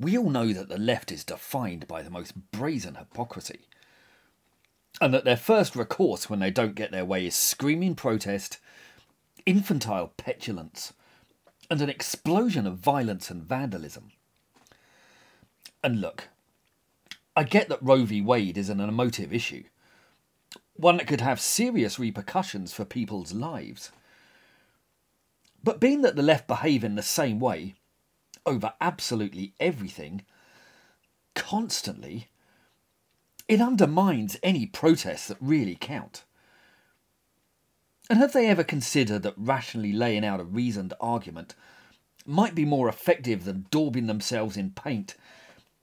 We all know that the left is defined by the most brazen hypocrisy, and that their first recourse when they don't get their way is screaming protest, infantile petulance, and an explosion of violence and vandalism. And look, I get that Roe v. Wade is an emotive issue, one that could have serious repercussions for people's lives. But being that the left behave in the same way, over absolutely everything, constantly, it undermines any protests that really count. And have they ever considered that rationally laying out a reasoned argument might be more effective than daubing themselves in paint,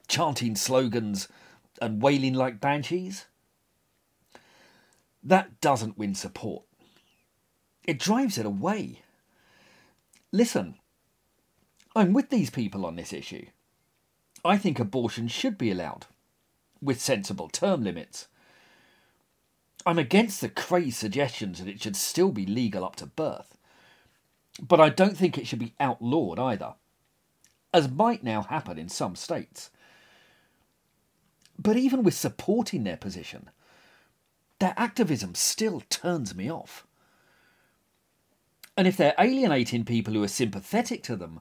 chanting slogans and wailing like banshees? That doesn't win support. It drives it away. Listen, I'm with these people on this issue. I think abortion should be allowed, with sensible term limits. I'm against the crazed suggestions that it should still be legal up to birth. But I don't think it should be outlawed either, as might now happen in some states. But even with supporting their position, their activism still turns me off. And if they're alienating people who are sympathetic to them,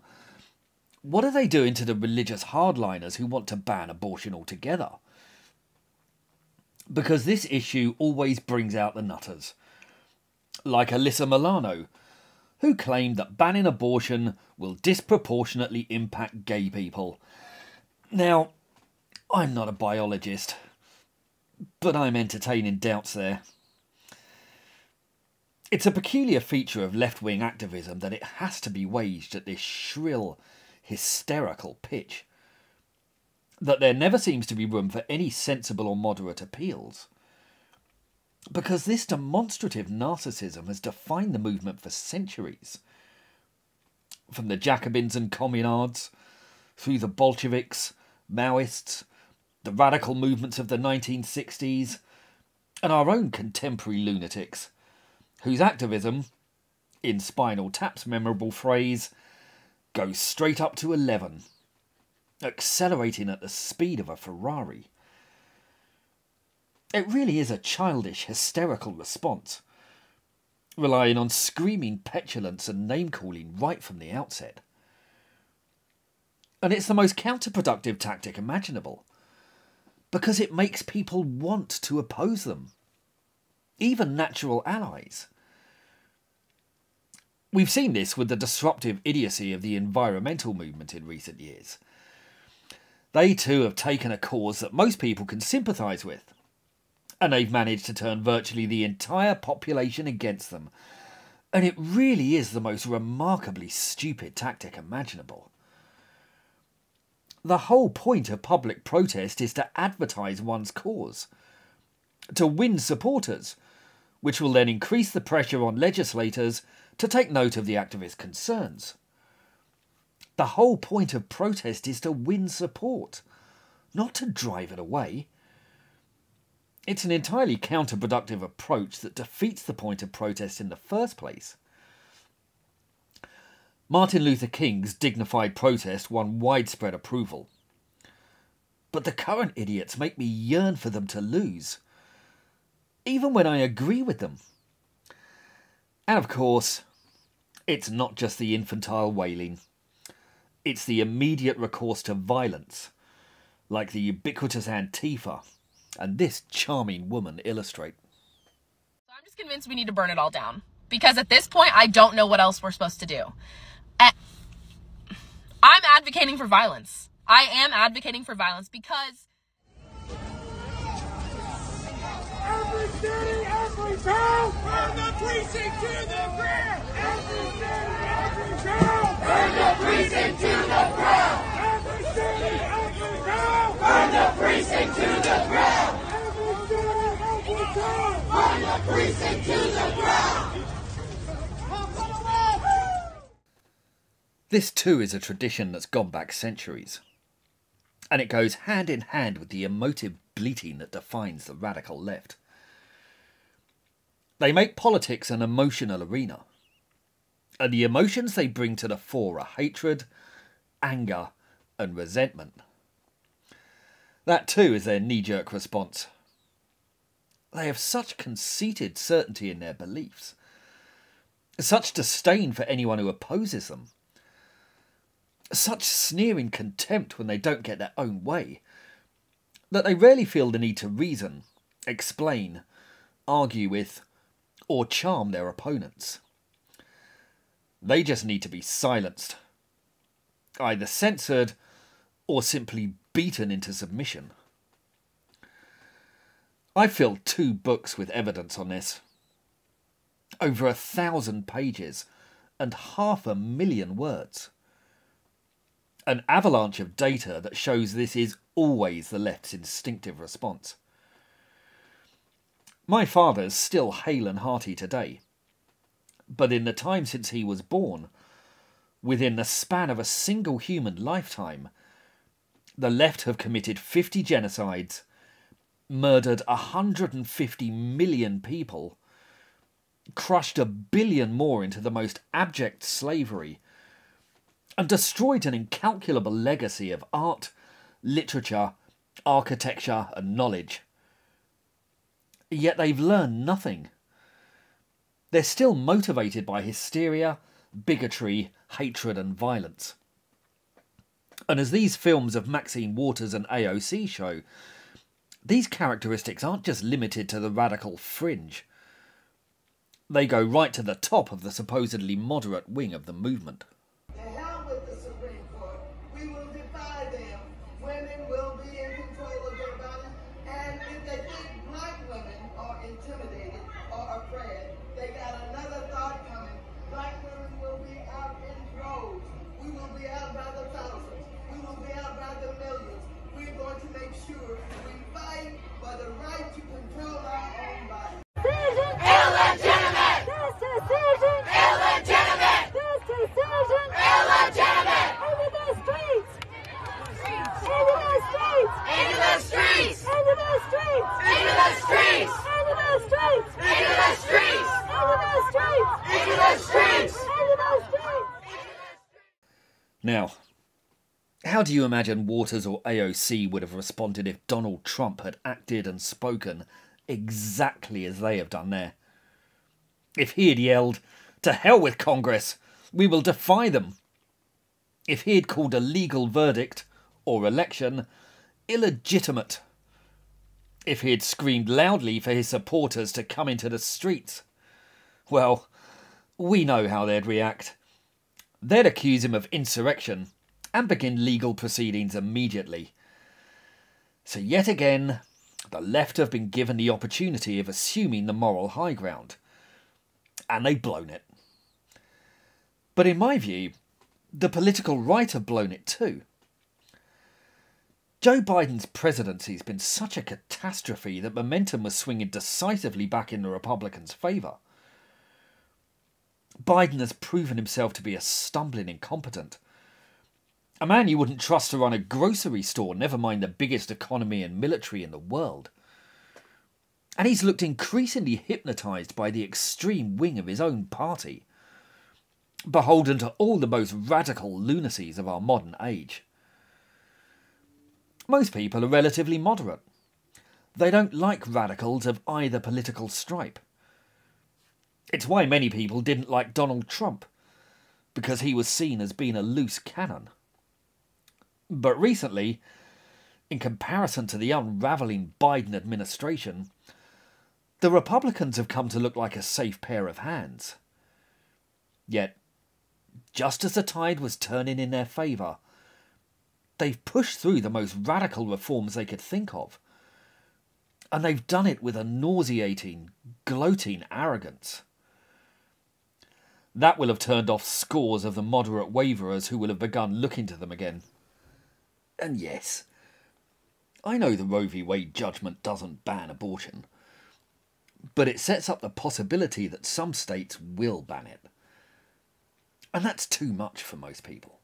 what are they doing to the religious hardliners who want to ban abortion altogether? Because this issue always brings out the nutters, like Alyssa Milano, who claimed that banning abortion will disproportionately impact gay people. Now, I'm not a biologist, but I'm entertaining doubts there. It's a peculiar feature of left-wing activism that it has to be waged at this shrill, hysterical pitch, that there never seems to be room for any sensible or moderate appeals. Because this demonstrative narcissism has defined the movement for centuries. From the Jacobins and Communards, through the Bolsheviks, Maoists, the radical movements of the 1960s, and our own contemporary lunatics, whose activism, in Spinal Tap's memorable phrase, goes straight up to 11, accelerating at the speed of a Ferrari. It really is a childish, hysterical response, relying on screaming petulance and name-calling right from the outset. And it's the most counterproductive tactic imaginable, because it makes people want to oppose them, even natural allies. We've seen this with the disruptive idiocy of the environmental movement in recent years. They too have taken a cause that most people can sympathise with, and they've managed to turn virtually the entire population against them. And it really is the most remarkably stupid tactic imaginable. The whole point of public protest is to advertise one's cause, to win supporters, which will then increase the pressure on legislators to take note of the activist concerns. The whole point of protest is to win support, not to drive it away. It's an entirely counterproductive approach that defeats the point of protest in the first place. Martin Luther King's dignified protest won widespread approval. But the current idiots make me yearn for them to lose, even when I agree with them. And of course, it's not just the infantile wailing. It's the immediate recourse to violence, like the ubiquitous Antifa and this charming woman illustrate. So I'm just convinced we need to burn it all down, because at this point, I don't know what else we're supposed to do. I'm advocating for violence. I am advocating for violence because... Every city, every town, burn the precinct to the ground. Every city, every town, burn the precinct to the ground. Every city, every town, burn the precinct to the ground. Every city, every town, burn the precinct to the ground. This too is a tradition that's gone back centuries, and it goes hand in hand with the emotive bleating that defines the radical left. They make politics an emotional arena, and the emotions they bring to the fore are hatred, anger, and resentment. That too is their knee-jerk response. They have such conceited certainty in their beliefs, such disdain for anyone who opposes them, such sneering contempt when they don't get their own way, that they rarely feel the need to reason, explain, argue with, or charm their opponents. They just need to be silenced, either censored or simply beaten into submission. I filled 2 books with evidence on this. Over 1,000 pages and 500,000 words. An avalanche of data that shows this is always the left's instinctive response. My father's still hale and hearty today, but in the time since he was born, within the span of a single human lifetime, the left have committed 50 genocides, murdered 150 million people, crushed 1 billion more into the most abject slavery, and destroyed an incalculable legacy of art, literature, architecture and knowledge. Yet they've learned nothing. They're still motivated by hysteria, bigotry, hatred and violence. And as these films of Maxine Waters and AOC show, these characteristics aren't just limited to the radical fringe. They go right to the top of the supposedly moderate wing of the movement. To hell with the Supreme Court. We will defy them. Women will be in control of their bodies. And if they think black women are intimidated or afraid, they got another thought coming. Black women will be out in droves. We will be out by the thousands. We will be out by the millions. We're going to make sure we fight for the right to control our own bodies. Illegitimate! This decision! Illegitimate! This decision! Illegitimate! Into the streets! Into the streets! Into the streets! Into the streets! Into the streets! Into the streets! Into the streets! Into the streets! Into the streets! Into the streets! Now, how do you imagine Waters or AOC would have responded if Donald Trump had acted and spoken exactly as they have done there? If he had yelled, "To hell with Congress, we will defy them." If he had called a legal verdict, or election, illegitimate. If he had screamed loudly for his supporters to come into the streets. Well, we know how they'd react. They'd accuse him of insurrection and begin legal proceedings immediately. So yet again, the left have been given the opportunity of assuming the moral high ground. And they've blown it. But in my view, the political right have blown it too. Joe Biden's presidency has been such a catastrophe that momentum was swinging decisively back in the Republicans' favour. Biden has proven himself to be a stumbling incompetent. A man you wouldn't trust to run a grocery store, never mind the biggest economy and military in the world. And he's looked increasingly hypnotised by the extreme wing of his own party, beholden to all the most radical lunacies of our modern age. Most people are relatively moderate. They don't like radicals of either political stripe. It's why many people didn't like Donald Trump, because he was seen as being a loose cannon. But recently, in comparison to the unravelling Biden administration, the Republicans have come to look like a safe pair of hands. Yet, just as the tide was turning in their favour, they've pushed through the most radical reforms they could think of. And they've done it with a nauseating, gloating arrogance. That will have turned off scores of the moderate waverers who will have begun looking to them again. And yes, I know the Roe v. Wade judgment doesn't ban abortion, but it sets up the possibility that some states will ban it. And that's too much for most people.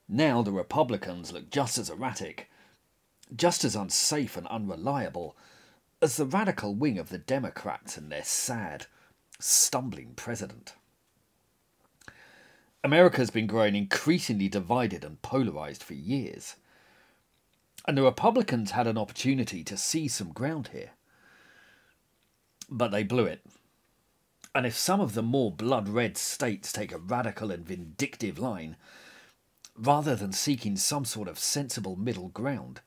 Now the Republicans look just as erratic, just as unsafe and unreliable as the radical wing of the Democrats and their sad, stumbling president. America's been growing increasingly divided and polarised for years. And the Republicans had an opportunity to seize some ground here. But they blew it. And if some of the more blood-red states take a radical and vindictive line, rather than seeking some sort of sensible middle ground,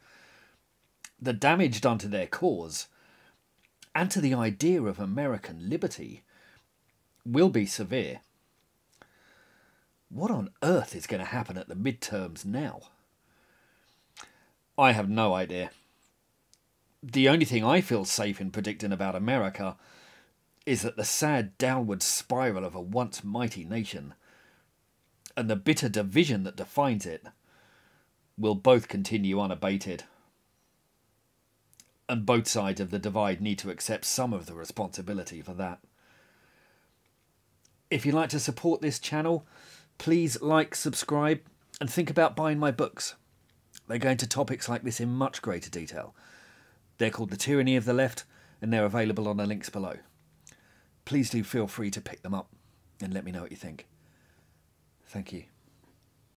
the damage done to their cause and to the idea of American liberty will be severe. What on earth is going to happen at the midterms now? I have no idea. The only thing I feel safe in predicting about America is that the sad downward spiral of a once mighty nation and the bitter division that defines it will both continue unabated. And both sides of the divide need to accept some of the responsibility for that. If you'd like to support this channel, please like, subscribe, and think about buying my books. They go into topics like this in much greater detail. They're called The Tyranny of the Left, and they're available on the links below. Please do feel free to pick them up and let me know what you think. Thank you.